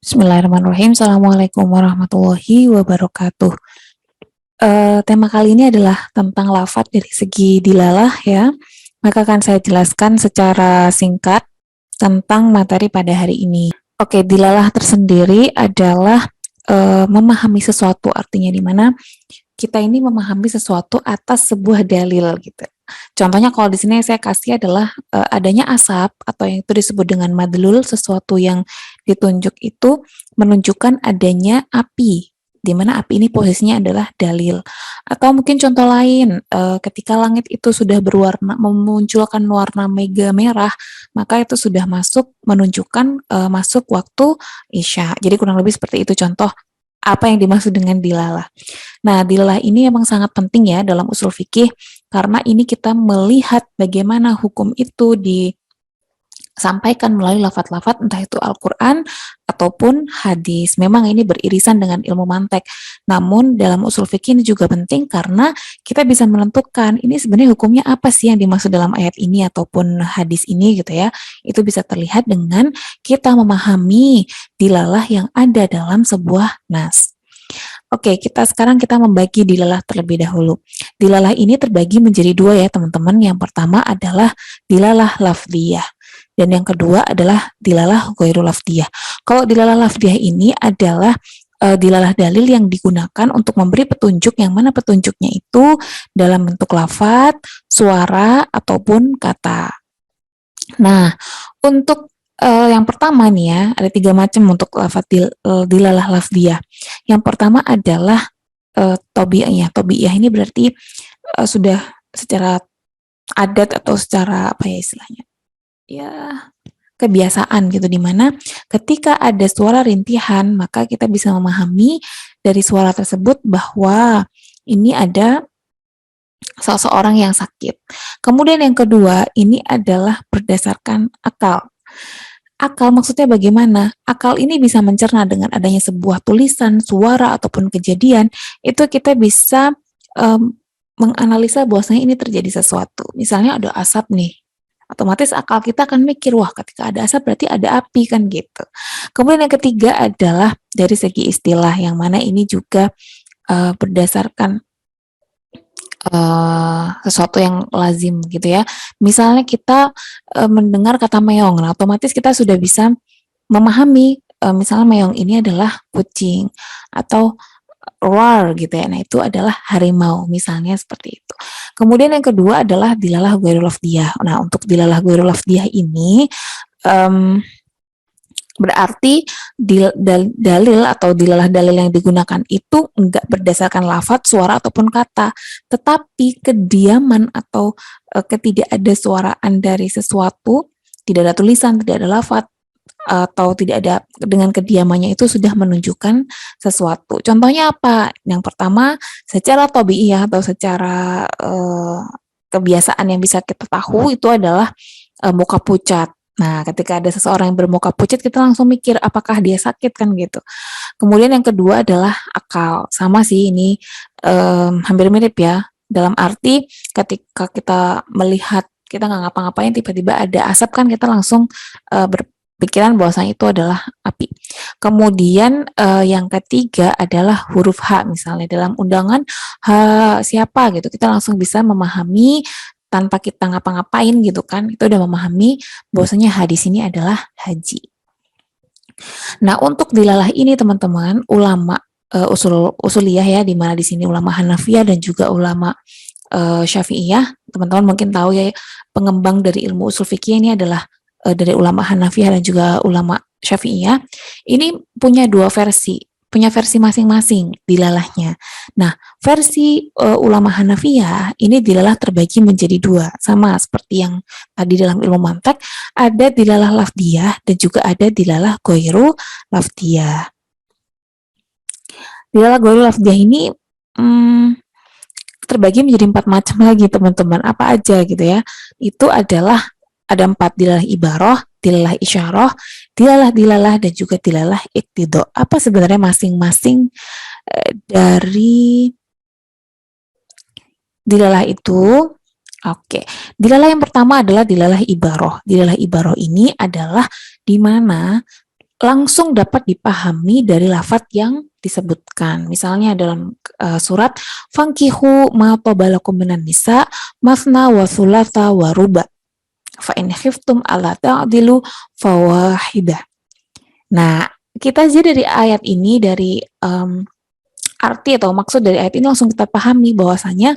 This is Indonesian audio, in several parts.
Bismillahirrahmanirrahim. Assalamualaikum warahmatullahi wabarakatuh. Tema kali ini adalah tentang lafadz dari segi dilalah ya. Maka akan saya jelaskan secara singkat tentang materi pada hari ini. Oke, dilalah tersendiri adalah memahami sesuatu, artinya di mana kita ini memahami sesuatu atas sebuah dalil gitu. Contohnya kalau di sini saya kasih adalah adanya asap atau yang itu disebut dengan madlul, sesuatu yang ditunjuk itu menunjukkan adanya api, di mana api ini posisinya adalah dalil. Atau mungkin contoh lain, ketika langit itu sudah berwarna, memunculkan warna mega merah, maka itu sudah masuk menunjukkan masuk waktu Isya. Jadi kurang lebih seperti itu contoh apa yang dimaksud dengan dilalah. Nah, dilalah ini memang sangat penting ya dalam usul fikih karena ini kita melihat bagaimana hukum itu disampaikan melalui lafadz-lafadz entah itu Al-Qur'an ataupun hadis. Memang ini beririsan dengan ilmu mantek. Namun dalam usul fikih ini juga penting karena kita bisa menentukan ini sebenarnya hukumnya apa sih yang dimaksud dalam ayat ini ataupun hadis ini gitu ya. Itu bisa terlihat dengan kita memahami dilalah yang ada dalam sebuah nas. Oke, sekarang kita membagi dilalah terlebih dahulu. Dilalah ini terbagi menjadi dua ya teman-teman. Yang pertama adalah dilalah lafdiyah. Dan yang kedua adalah dilalah ghairu lafdiyah. Kalau dilalah lafdiyah ini adalah dilalah dalil yang digunakan untuk memberi petunjuk yang mana petunjuknya itu dalam bentuk lafadz, suara, ataupun kata. Nah, untuk yang pertama nih ya, ada 3 macam untuk lafadz dilalah lafdiyah. Yang pertama adalah tobi'iyah. Tobi'iyah ini berarti sudah secara adat atau secara apa ya istilahnya? Ya, kebiasaan gitu, dimana ketika ada suara rintihan maka kita bisa memahami dari suara tersebut bahwa ini ada seseorang yang sakit. Kemudian yang kedua, ini adalah berdasarkan akal. Akal maksudnya bagaimana? Akal ini bisa mencerna dengan adanya sebuah tulisan, suara, ataupun kejadian, itu kita bisa menganalisa bahwasanya ini terjadi sesuatu. Misalnya ada asap nih, otomatis akal kita akan mikir, wah ketika ada asap berarti ada api kan gitu. Kemudian yang ketiga adalah dari segi istilah, yang mana ini juga berdasarkan sesuatu yang lazim gitu ya. Misalnya kita mendengar kata meong, nah otomatis kita sudah bisa memahami misalnya meong ini adalah kucing atau roar gitu ya. Nah, itu adalah harimau misalnya seperti itu. Kemudian yang kedua adalah dilalah ghairu lafdiyah. Nah, untuk dilalah ghairu lafdiyah ini berarti dalil atau dilalah dalil yang digunakan itu enggak berdasarkan lafadz, suara ataupun kata, tetapi kediaman atau ketidakada suaraan dari sesuatu, tidak ada tulisan, tidak ada lafadz, atau tidak ada, dengan kediamannya itu sudah menunjukkan sesuatu. Contohnya apa? Yang pertama, secara tabi'iyah atau secara kebiasaan yang bisa kita tahu itu adalah muka pucat. Nah, ketika ada seseorang yang bermuka pucat, kita langsung mikir apakah dia sakit kan gitu. Kemudian yang kedua adalah akal. Sama sih ini hampir mirip ya. Dalam arti ketika kita melihat kita nggak ngapa-ngapain tiba-tiba ada asap kan kita langsung berpikiran bahwasanya itu adalah api. Kemudian yang ketiga adalah huruf H misalnya dalam undangan H siapa gitu. Kita langsung bisa memahami tanpa kita ngapa-ngapain gitu kan, itu udah memahami bahwasanya hadis ini adalah haji. Nah, untuk dilalah ini teman-teman, ulama usuliyah ya, di mana di sini ulama Hanafiyah dan juga ulama Syafi'iyah, teman-teman mungkin tahu ya, pengembang dari ilmu usul fikih ini adalah dari ulama Hanafiyah dan juga ulama Syafi'iyah. Ini punya dua versi, punya versi masing-masing dilalahnya. Nah, versi ulama Hanafiyah ini dilalah terbagi menjadi dua, sama seperti yang tadi dalam ilmu mantek, ada dilalah lafdiyah dan juga ada dilalah ghairu lafdiyah. Dilalah ghairu lafdiyah ini terbagi menjadi 4 macam lagi teman-teman. Apa aja gitu ya? Itu adalah ada 4, dilalah ibaroh, dilalah isyarah, dilalah dan juga dilalah iqtido. Apa sebenarnya masing-masing dari dilalah itu? Oke, dilalah yang pertama adalah dilalah ibaroh. Dilalah ibaroh ini adalah di mana langsung dapat dipahami dari lafadz yang disebutkan. Misalnya dalam surat fankihu ma tabalakum minan nisa masna wa thulatha wa ruba fa in khiftum alla ta'dilu fawahidah. Nah, kita aja dari ayat ini, dari arti atau maksud dari ayat ini langsung kita pahami bahwasanya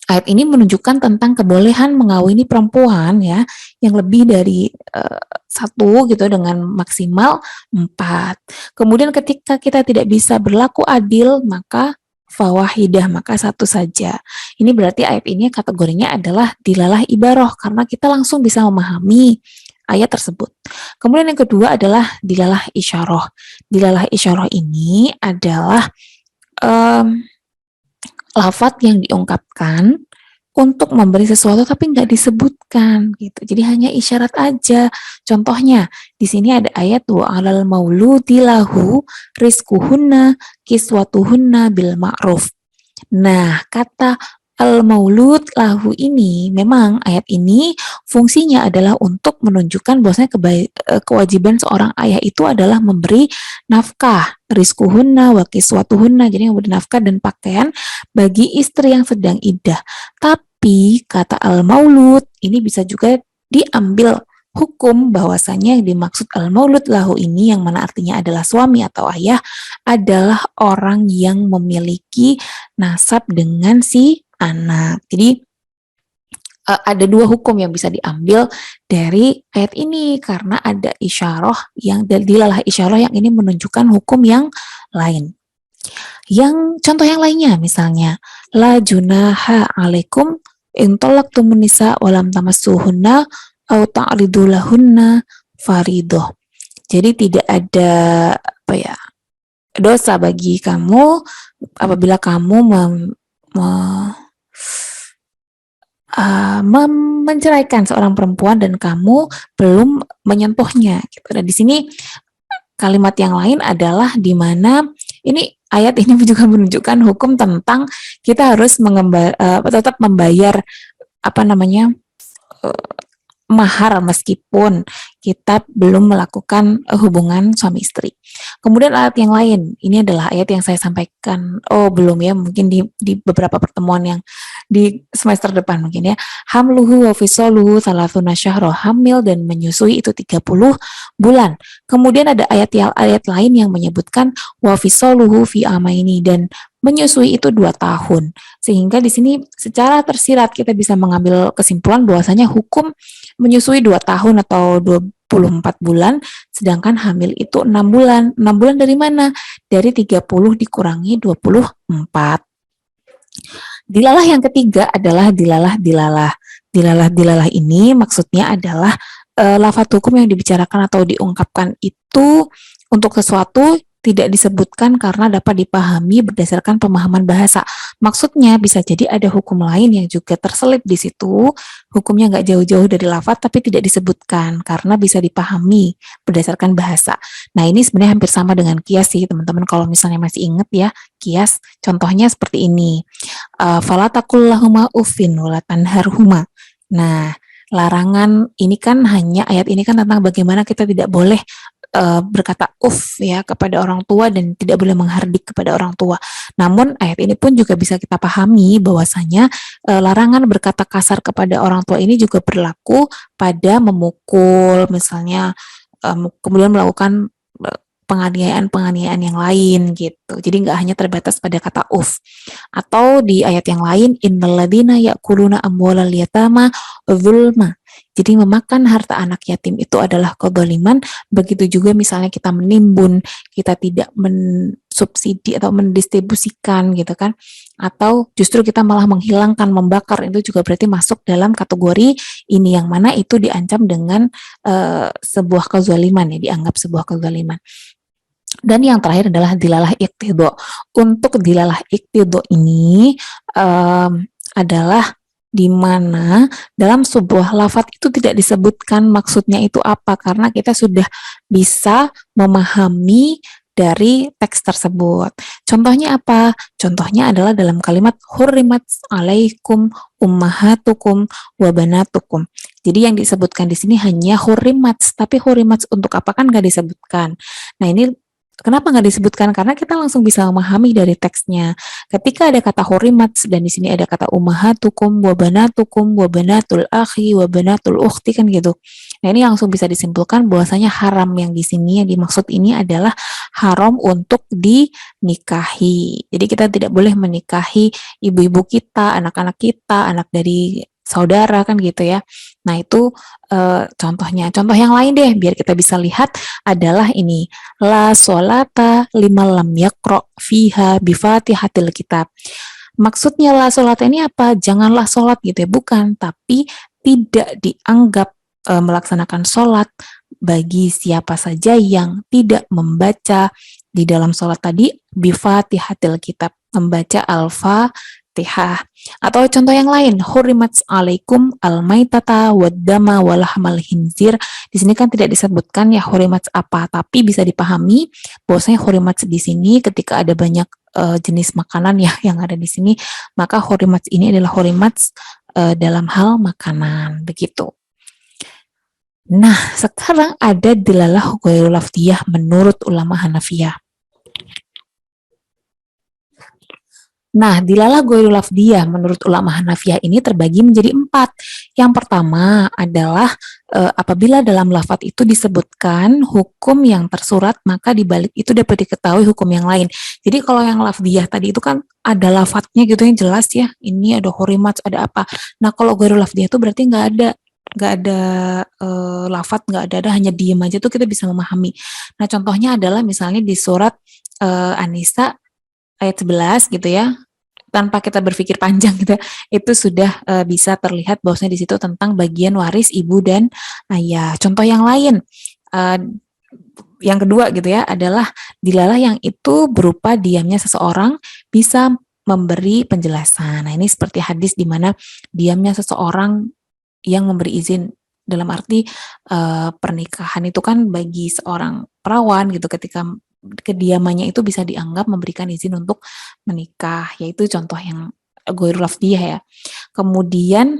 ayat ini menunjukkan tentang kebolehan mengawini perempuan ya yang lebih dari satu gitu dengan maksimal 4. Kemudian ketika kita tidak bisa berlaku adil maka fawahidah, maka satu saja. Ini berarti ayat ini kategorinya adalah dilalah ibaroh karena kita langsung bisa memahami ayat tersebut. Kemudian yang kedua adalah dilalah isyarah. Dilalah isyarah ini adalah lafadz yang diungkapkan untuk memberi sesuatu tapi nggak disebutkan gitu. Jadi hanya isyarat aja. Contohnya di sini ada ayat wa 'alal mauludi lahu rizquhunna kiswatuhunna bil ma'ruf. Nah, kata al-maulud lahu ini memang ayat ini fungsinya adalah untuk menunjukkan bahwasanya kewajiban seorang ayah itu adalah memberi nafkah, rizquhunna wa kiswatuhunna, jadi memberi nafkah dan pakaian bagi istri yang sedang iddah. Tapi kata al-maulud ini bisa juga diambil hukum bahwasanya yang dimaksud al-maulud lahu ini yang mana artinya adalah suami atau ayah adalah orang yang memiliki nasab dengan si anak. Jadi ada dua hukum yang bisa diambil dari ayat ini karena ada isyarah yang dilalah isyarah yang ini menunjukkan hukum yang lain. Yang contoh yang lainnya misalnya la junaha alaikum in talaqtumun nisa wa lam tamassuhunna aw ta'ridu lahunna faridoh. Jadi tidak ada dosa bagi kamu apabila kamu menceraikan seorang perempuan dan kamu belum menyentuhnya gitu. Dan di sini kalimat yang lain adalah di mana ini ayat ini juga menunjukkan hukum tentang kita harus tetap membayar mahar meskipun kita belum melakukan hubungan suami istri. Kemudian ayat yang lain, ini adalah ayat yang saya sampaikan, belum ya, mungkin di beberapa pertemuan yang di semester depan mungkin ya. Hamluhu wa fisaluhu thalathuna syahra, hamil dan menyusui itu 30 bulan. Kemudian ada ayat lain yang menyebutkan wa fisaluhu fi amaini, dan menyusui itu 2 tahun. Sehingga di sini secara tersirat kita bisa mengambil kesimpulan bahwasanya hukum menyusui 2 tahun atau 24 bulan, sedangkan hamil itu 6 bulan. 6 bulan dari mana? Dari 30 dikurangi 24. Dilalah yang ketiga adalah dilalah. Dilalah ini maksudnya adalah lafadz hukum yang dibicarakan atau diungkapkan itu untuk sesuatu tidak disebutkan karena dapat dipahami berdasarkan pemahaman bahasa. Maksudnya bisa jadi ada hukum lain yang juga terselip di situ, hukumnya nggak jauh-jauh dari lafadz tapi tidak disebutkan karena bisa dipahami berdasarkan bahasa. Nah ini sebenarnya hampir sama dengan kias sih teman-teman, kalau misalnya masih inget ya kias, contohnya seperti ini. Fala taqul lahuma uffin wala tanharhuma. Nah, larangan ini kan hanya ayat ini kan tentang bagaimana kita tidak boleh berkata ya kepada orang tua dan tidak boleh menghardik kepada orang tua. Namun ayat ini pun juga bisa kita pahami bahwasanya larangan berkata kasar kepada orang tua ini juga berlaku pada memukul misalnya, kemudian melakukan penganiayaan yang lain gitu. Jadi nggak hanya terbatas pada kata Atau di ayat yang lain, innalladzina ya'kuluna amwalal yatama dzulma. Jadi memakan harta anak yatim itu adalah kezaliman. Begitu juga misalnya kita menimbun, kita tidak mensubsidi atau mendistribusikan gitu kan. Atau justru kita malah menghilangkan, membakar, itu juga berarti masuk dalam kategori ini, yang mana itu diancam dengan sebuah kezaliman ya, dianggap sebuah kezaliman. Dan yang terakhir adalah dilalah iqtidho. Untuk dilalah iqtidho ini adalah di mana dalam sebuah lafadz itu tidak disebutkan maksudnya itu apa, karena kita sudah bisa memahami dari teks tersebut. Contohnya apa? Contohnya adalah dalam kalimat hurrimat alaikum ummahatukum wa banatukum. Jadi yang disebutkan di sini hanya hurrimat, tapi hurrimat untuk apa kan nggak disebutkan. Nah ini kenapa nggak disebutkan? Karena kita langsung bisa memahami dari teksnya. Ketika ada kata hurimat dan di sini ada kata ummahatukum wa banatul akhi wa banatul ukhti kan gitu. Nah, ini langsung bisa disimpulkan bahwasanya haram yang di sini yang dimaksud ini adalah haram untuk dinikahi. Jadi kita tidak boleh menikahi ibu-ibu kita, anak-anak kita, anak dari saudara kan gitu ya. Nah, itu contohnya. Contoh yang lain deh biar kita bisa lihat adalah ini. La solata lima lam yakro fiha bifatihatil kitab. Maksudnya la solata ini apa? Janganlah sholat gitu ya. Bukan, tapi tidak dianggap melaksanakan sholat bagi siapa saja yang tidak membaca di dalam sholat tadi bifatihatil kitab, membaca al-fatihah. Atau contoh yang lain, hurimat alaikum al-maitata waddama walahmal hinzir. Di sini kan tidak disebutkan ya hurimat apa, tapi bisa dipahami bahwasanya hurimat di sini ketika ada banyak jenis makanan ya yang ada di sini, maka hurimat ini adalah hurimat dalam hal makanan, begitu. Nah, sekarang ada dilalah ghairul lafdiyah menurut ulama Hanafiyah. Nah, dilalah ghairul lafdiyah menurut ulama Hanafiyah ini terbagi menjadi 4. Yang pertama adalah apabila dalam lafadz itu disebutkan hukum yang tersurat, maka di balik itu dapat diketahui hukum yang lain. Jadi kalau yang lafdiyah tadi itu kan ada lafadznya gitu yang jelas ya, ini ada hurimat, ada apa. Nah, kalau ghairul lafdiyah itu berarti nggak ada lafadz, nggak ada hanya diem aja tuh kita bisa memahami. Nah, contohnya adalah misalnya di surat An-Nisa ayat 11 gitu ya, tanpa kita berpikir panjang gitu ya, itu sudah bisa terlihat bahwasanya di situ tentang bagian waris ibu dan ayah. Contoh yang lain, yang kedua gitu ya, adalah dilalah yang itu berupa diamnya seseorang bisa memberi penjelasan. Nah, ini seperti hadis di mana diamnya seseorang yang memberi izin, dalam arti pernikahan itu kan bagi seorang perawan gitu, ketika kediamannya itu bisa dianggap memberikan izin untuk menikah, yaitu contoh yang ghairul lafdiyah ya. Kemudian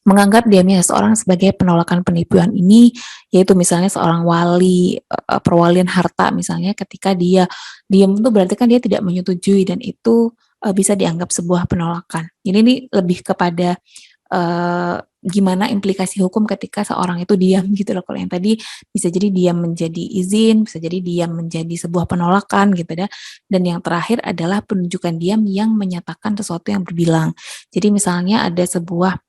menganggap diamnya seseorang sebagai penolakan penipuan ini, yaitu misalnya seorang wali, perwalian harta misalnya, ketika dia diam itu berarti kan dia tidak menyetujui dan itu bisa dianggap sebuah penolakan. Jadi ini lebih kepada gimana implikasi hukum ketika seorang itu diam gitu loh. Kalau yang tadi bisa jadi diam menjadi izin, bisa jadi diam menjadi sebuah penolakan gitu ya. Dan yang terakhir adalah penunjukan diam yang menyatakan sesuatu yang berbilang. Jadi misalnya ada sebuah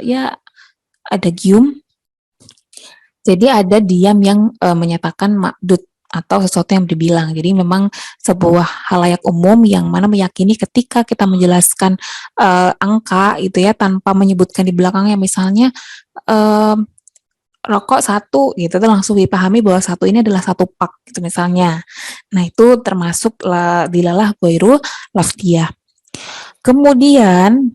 ya ada gium, jadi ada diam yang menyatakan makdud atau sesuatu yang dibilang. Jadi memang sebuah halayak umum yang mana meyakini ketika kita menjelaskan angka itu ya tanpa menyebutkan di belakangnya, misalnya rokok 1 gitu, itu langsung dipahami bahwa 1 ini adalah 1 pak gitu misalnya. Nah, itu termasuk dilalah ghairul lafdiyah. Kemudian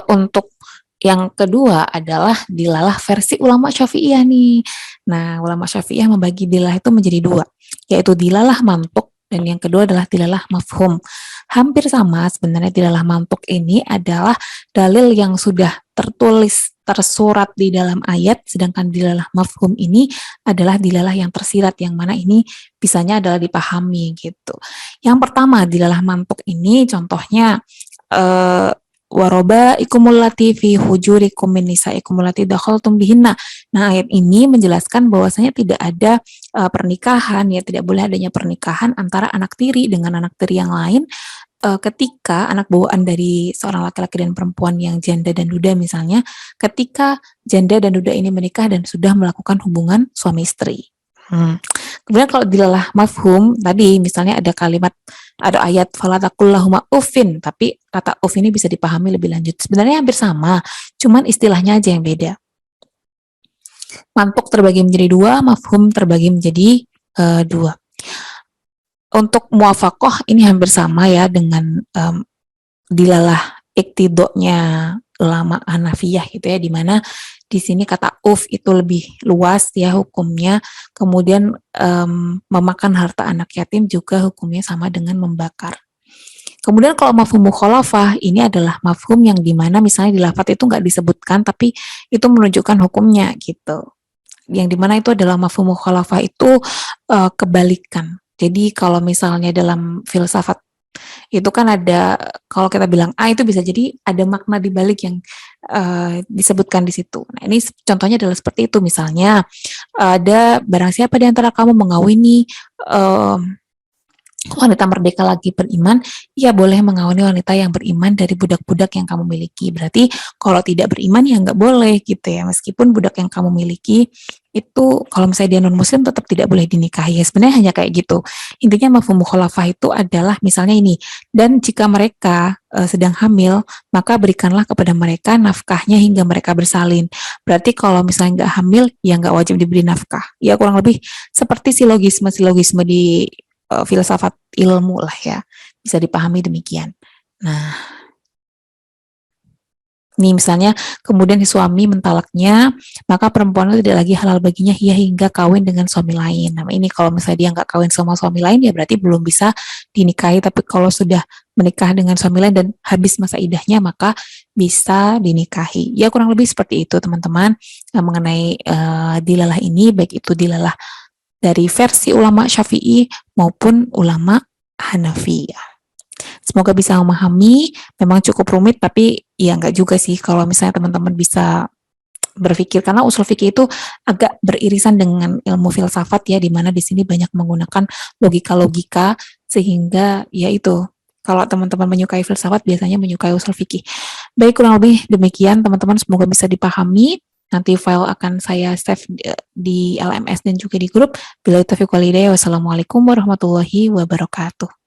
untuk yang kedua adalah dilalah versi ulama Syafi'iyah nih. Nah, ulama Syafi'iyah membagi dilalah itu menjadi 2, yaitu dilalah mantuk dan yang kedua adalah dilalah mafhum. Hampir sama sebenarnya. Dilalah mantuk ini adalah dalil yang sudah tertulis, tersurat di dalam ayat, sedangkan dilalah mafhum ini adalah dilalah yang tersirat, yang mana ini bisanya adalah dipahami gitu. Yang pertama, dilalah mantuk ini contohnya waroba ikumulati fi hujurikum min nisaikum allati dakhaltum bihinna. Nah, ayat ini menjelaskan bahwasanya tidak ada pernikahan ya, tidak boleh adanya pernikahan antara anak tiri dengan anak tiri yang lain ketika anak bawaan dari seorang laki-laki dan perempuan yang janda dan duda misalnya, ketika janda dan duda ini menikah dan sudah melakukan hubungan suami istri. Kemudian kalau dilalah mafhum tadi misalnya ada kalimat, ada ayat fala taqullahuma uffin, tapi kata uff ini bisa dipahami lebih lanjut. Sebenarnya hampir sama, cuman istilahnya aja yang beda. Mantuk terbagi menjadi 2, mafhum terbagi menjadi 2. Untuk muwafaqah ini hampir sama ya dengan dilalah iktidoknya ulama Hanafiyah gitu ya, di mana di sini kata uf itu lebih luas ya hukumnya. Kemudian memakan harta anak yatim juga hukumnya sama dengan membakar. Kemudian kalau mafhum mukhalafah ini adalah mafhum yang dimana misalnya di lafadz itu nggak disebutkan tapi itu menunjukkan hukumnya gitu. Yang dimana itu adalah mafhum mukhalafah itu kebalikan. Jadi kalau misalnya dalam filsafat itu kan ada, kalau kita bilang A itu bisa jadi ada makna di balik yang disebutkan di situ. Nah ini contohnya adalah seperti itu, misalnya ada barang siapa di antara kamu mengawini wanita merdeka lagi beriman, ya boleh mengawini wanita yang beriman dari budak-budak yang kamu miliki. Berarti kalau tidak beriman ya nggak boleh gitu ya, meskipun budak yang kamu miliki itu kalau misalnya dia non muslim tetap tidak boleh dinikahi. Ya, sebenarnya hanya kayak gitu. Intinya mafhum mukhalafah itu adalah misalnya ini, dan jika mereka sedang hamil, maka berikanlah kepada mereka nafkahnya hingga mereka bersalin. Berarti kalau misalnya nggak hamil, ya nggak wajib diberi nafkah. Ya kurang lebih seperti silogisme di filsafat ilmu lah ya, bisa dipahami demikian. Nah, nih misalnya kemudian si suami mentalaknya, maka perempuan itu tidak lagi halal baginya hingga kawin dengan suami lain. Nah ini kalau misalnya dia nggak kawin sama suami lain ya berarti belum bisa dinikahi, tapi kalau sudah menikah dengan suami lain dan habis masa idahnya maka bisa dinikahi. Ya kurang lebih seperti itu teman-teman mengenai dilalah ini, baik itu dilalah dari versi ulama Syafi'i maupun ulama Hanafi. Semoga bisa memahami, memang cukup rumit tapi ya enggak juga sih kalau misalnya teman-teman bisa berpikir, karena usul fikih itu agak beririsan dengan ilmu filsafat ya, di mana di sini banyak menggunakan logika-logika, sehingga ya itu, kalau teman-teman menyukai filsafat biasanya menyukai usul fikih. Baik, kurang lebih demikian teman-teman, semoga bisa dipahami. Nanti file akan saya save di LMS dan juga di grup. Bila taufiq wal hidayah, wassalamualaikum warahmatullahi wabarakatuh.